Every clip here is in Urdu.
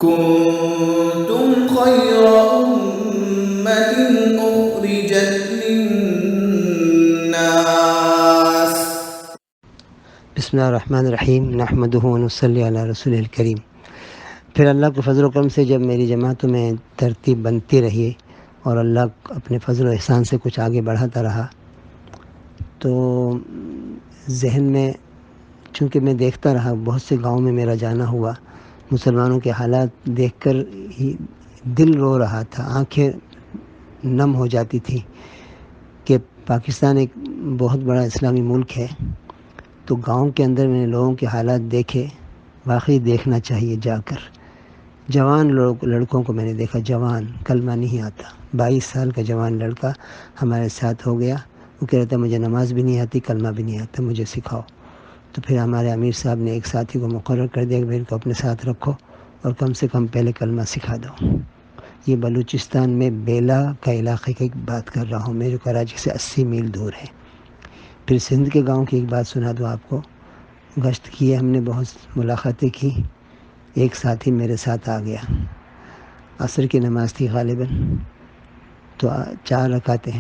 كنتم خير أمة أخرجت للناس. بسم اللہ الرحمن الرحیم نحمدہ ونصلی علی رسول الکریم۔ پھر اللہ کے فضل و کرم سے جب میری جماعتوں میں ترتیب بنتی رہی اور اللہ اپنے فضل و احسان سے کچھ آگے بڑھاتا رہا، تو ذہن میں چونکہ میں دیکھتا رہا، بہت سے گاؤں میں میرا جانا ہوا، مسلمانوں کے حالات دیکھ کر ہی دل رو رہا تھا، آنکھیں نم ہو جاتی تھی کہ پاکستان ایک بہت بڑا اسلامی ملک ہے، تو گاؤں کے اندر میں نے لوگوں کے حالات دیکھے۔ واقعی دیکھنا چاہیے جا کر۔ جوان لڑکوں کو میں نے دیکھا، جوان کلمہ نہیں آتا، 22 سال کا جوان لڑکا ہمارے ساتھ ہو گیا، وہ کہہ رہا تھا مجھے نماز بھی نہیں آتی، کلمہ بھی نہیں آتا، مجھے سکھاؤ۔ تو پھر ہمارے امیر صاحب نے ایک ساتھی کو مقرر کر دیا کہ ان کو اپنے ساتھ رکھو اور کم سے کم پہلے کلمہ سکھا دو۔ یہ بلوچستان میں بیلا کا علاقے کی بات کر رہا ہوں میں، جو کراچی سے 80 میل دور ہے۔ پھر سندھ کے گاؤں کی ایک بات سنا دوں آپ کو۔ گشت کیے ہم نے، بہت ملاقاتیں کی، ایک ساتھی میرے ساتھ آ گیا، عصر کی نماز تھی غالباً، تو 4 رکعتیں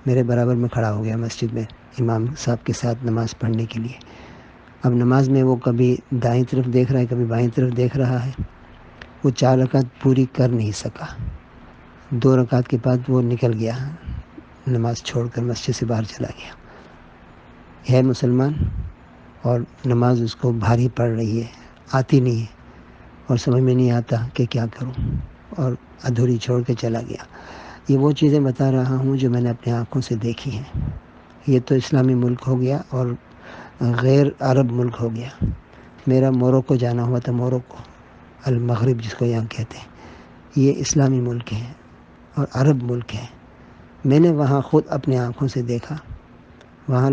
میرے برابر میں کھڑا ہو گیا مسجد میں امام صاحب کے ساتھ نماز پڑھنے کے لیے۔ اب نماز میں وہ کبھی دائیں طرف دیکھ رہا ہے، کبھی بائیں طرف دیکھ رہا ہے، وہ 4 رکعت پوری کر نہیں سکا۔ 2 رکعت کے بعد وہ نکل گیا، نماز چھوڑ کر مسجد سے باہر چلا گیا۔ ہے مسلمان اور نماز اس کو بھاری پڑ رہی ہے، آتی نہیں ہے اور سمجھ میں نہیں آتا کہ کیا کروں، اور ادھوری چھوڑ کے چلا گیا۔ یہ وہ چیزیں بتا رہا ہوں جو میں نے اپنے آنکھوں سے دیکھی ہیں۔ یہ تو اسلامی ملک ہو گیا اور غیر عرب ملک ہو گیا۔ میرا موروکو جانا ہوا تھا، موروکو المغرب جس کو یہاں کہتے ہیں، یہ اسلامی ملک ہے اور عرب ملک ہے۔ میں نے وہاں خود اپنے آنکھوں سے دیکھا۔ وہاں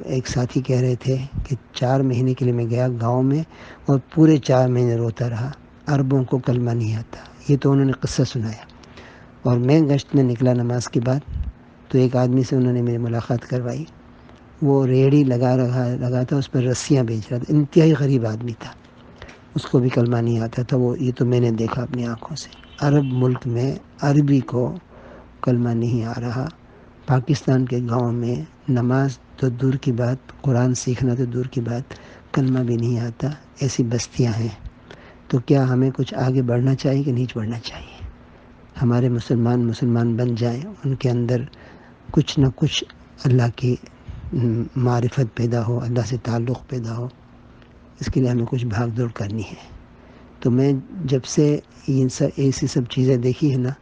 ایک ساتھی کہہ رہے تھے کہ 4 مہینے کے لیے میں گیا گاؤں میں اور پورے 4 مہینے روتا رہا، عربوں کو کلمہ نہیں آتا۔ یہ تو انہوں نے قصہ سنایا۔ اور میں گشت میں نکلا نماز کے بعد، تو ایک آدمی سے انہوں نے میری ملاقات کروائی، وہ ریڑھی لگا تھا، اس پر رسیاں بیچ رہا تھا، انتہائی غریب آدمی تھا، اس کو بھی کلمہ نہیں آتا تھا۔ یہ تو میں نے دیکھا اپنی آنکھوں سے۔ عرب ملک میں عربی کو کلمہ نہیں آ رہا۔ پاکستان کے گاؤں میں نماز تو دور کی بات، قرآن سیکھنا تو دور کی بات، کلمہ بھی نہیں آتا، ایسی بستیاں ہیں۔ تو کیا ہمیں کچھ آگے بڑھنا چاہیے کہ نہیں بڑھنا چاہیے؟ ہمارے مسلمان بن جائیں، ان کے اندر کچھ نہ کچھ اللہ کی معرفت پیدا ہو، اللہ سے تعلق پیدا ہو، اس کے لیے ہمیں کچھ بھاگ دوڑ کرنی ہے۔ تو میں جب سے ایسی سب چیزیں دیکھی ہیں نا،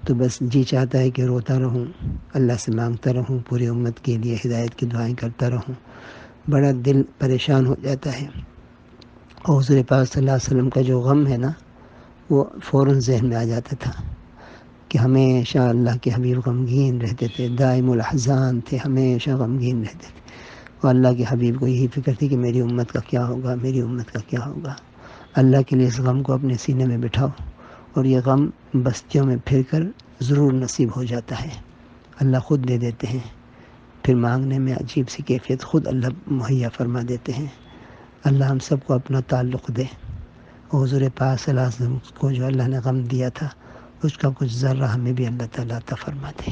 تو بس جی چاہتا ہے کہ روتا رہوں، اللہ سے مانگتا رہوں، پوری امت کے لیے ہدایت کی دعائیں کرتا رہوں۔ بڑا دل پریشان ہو جاتا ہے۔ اور حضور پاک صلی اللہ علیہ وسلم کا جو غم ہے نا، وہ فوراً ذہن میں آ جاتا تھا کہ ہمیشہ اللہ کے حبیب غمگین رہتے تھے، دائم الاحزان تھے، ہمیشہ غمگین رہتے تھے۔ اور اللہ کے حبیب کو یہی فکر تھی کہ میری امت کا کیا ہوگا، میری امت کا کیا ہوگا۔ اللہ کے لیے اس غم کو اپنے سینے میں بٹھاؤ، اور یہ غم بستیوں میں پھر کر ضرور نصیب ہو جاتا ہے، اللہ خود دے دیتے ہیں۔ پھر مانگنے میں عجیب سی کیفیت خود اللہ مہیا فرما دیتے ہیں۔ اللہ ہم سب کو اپنا تعلق دے، اور حضور پاک صلی اللہ علیہ وسلم کو جو اللہ نے غم دیا تھا، اس کا کچھ ذرہ ہمیں بھی اللہ تعالیٰ عطا فرما دے۔